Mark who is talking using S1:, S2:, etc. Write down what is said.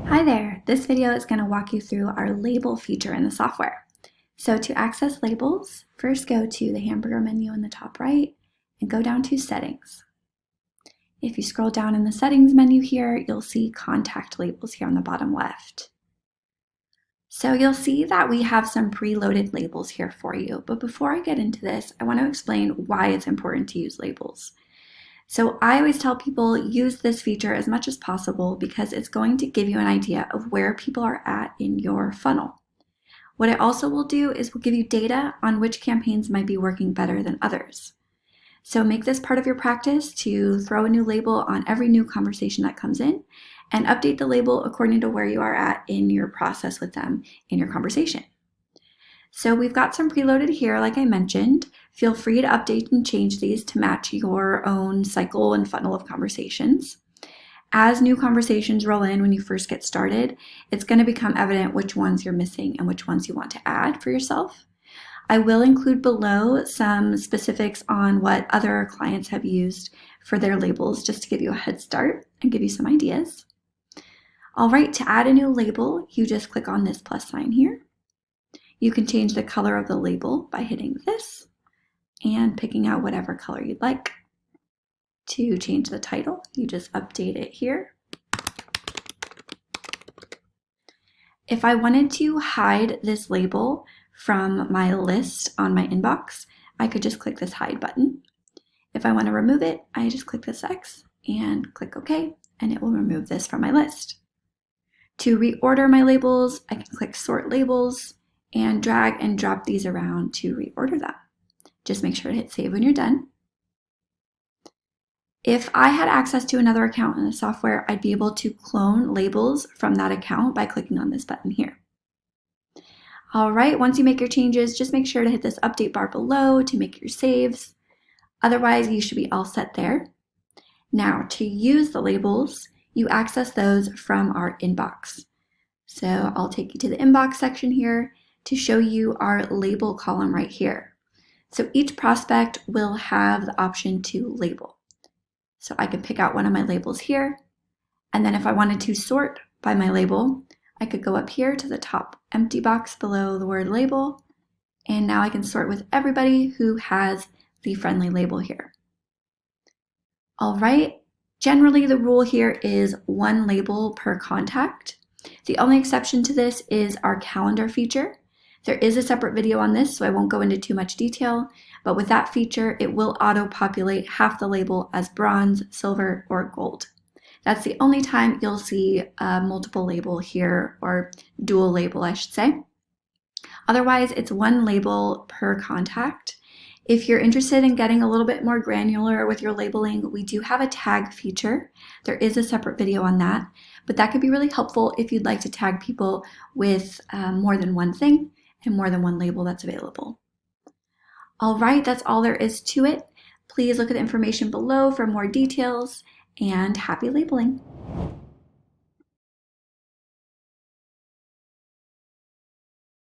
S1: Hi there, this video is going to walk you through our label feature in the software. So to access labels, first go to the hamburger menu in the top right and go down to settings. If you scroll down in the settings menu here, you'll see contact labels here on the bottom left. So you'll see that we have some preloaded labels here for you, but before I get into this, I want to explain why it's important to use labels. So I always tell people use this feature as much as possible because it's going to give you an idea of where people are at in your funnel. What it also will do is will give you data on which campaigns might be working better than others. So make this part of your practice to throw a new label on every new conversation that comes in and update the label according to where you are at in your process with them in your conversation. So we've got some preloaded here, like I mentioned. Feel free to update and change these to match your own cycle and funnel of conversations. As new conversations roll in when you first get started, it's going to become evident which ones you're missing and which ones you want to add for yourself. I will include below some specifics on what other clients have used for their labels just to give you a head start and give you some ideas. All right, to add a new label, you just click on this plus sign here. You can change the color of the label by hitting this and picking out whatever color you'd like. To change the title, you just update it here. If I wanted to hide this label from my list on my inbox, I could just click this hide button. If I want to remove it, I just click this X and click OK, and it will remove this from my list. To reorder my labels, I can click sort labels and drag and drop these around to reorder them. Just make sure to hit save when you're done. If I had access to another account in the software, I'd be able to clone labels from that account by clicking on this button here. All right, once you make your changes, just make sure to hit this update bar below to make your saves. Otherwise, you should be all set there. Now, to use the labels, you access those from our inbox. So I'll take you to the inbox section here to show you our label column right here. So each prospect will have the option to label. So I can pick out one of my labels here, and then if I wanted to sort by my label, I could go up here to the top empty box below the word label, and now I can sort with everybody who has the friendly label here. All right, generally the rule here is one label per contact. The only exception to this is our calendar feature. There is a separate video on this, so I won't go into too much detail, but with that feature, it will auto-populate half the label as bronze, silver, or gold. That's the only time you'll see a multiple label here, or dual label, I should say. Otherwise, it's one label per contact. If you're interested in getting a little bit more granular with your labeling, we do have a tag feature. There is a separate video on that, but that could be really helpful if you'd like to tag people with more than one thing and more than one label that's available. All right, that's all there is to it. Please look at the information below for more details, and happy labeling.